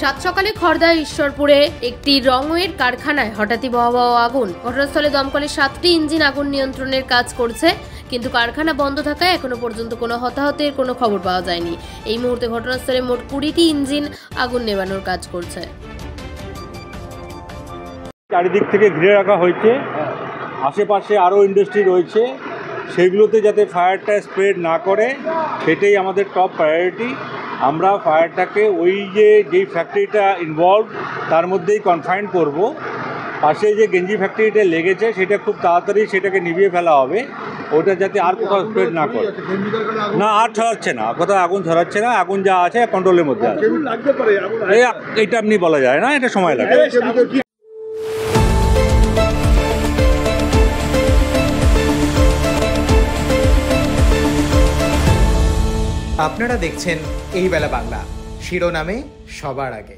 সাত সকালে খড়দা ঈশ্বরপুরে একটি রঙের কারখানায় হঠাৎই ভয়াবহ আগুন। ঘটনাস্থলে দমকলের 7টি ইঞ্জিন আগুন নিয়ন্ত্রণের কাজ করছে, কিন্তু কারখানা বন্ধ থাকায় এখনো পর্যন্ত কোনো হতাহতের কোনো খবর পাওয়া যায়নি। এই মুহূর্তে ঘটনাস্থলে মোট 20টি ইঞ্জিন আগুন নেভানোর কাজ করছে। চারিদিক থেকে ঘিরে রাখা হয়েছে, আশেপাশে আরও ইন্ডাস্ট্রি রয়েছে, সেগুলোতে যাতে ফায়ারটা স্প্রেড না করে সেটাই আমাদের টপ প্রায়োরিটি। আমরা ফায়ারটাকে যেই ফ্যাক্টরিটা ইনভলভ তার মধ্যেই কনফাইন করব। পাশে যে গেঞ্জি ফ্যাক্টরিটা লেগেছে সেটা খুব তাড়াতাড়ি সেটাকে নিভিয়ে ফেলা হবে, ওটা যাতে আর কোথাও স্প্রেড না করে। না, আর ছড়াচ্ছে না, কোথাও আগুন ছড়াচ্ছে না, আগুন যা আছে কন্ট্রোলের মধ্যে আছে। এটা এমনি বলা যায় না, এটা সময় লাগে। আপনারা দেখছেন এই বেলা বাংলা, শিরোনামে সবার আগে।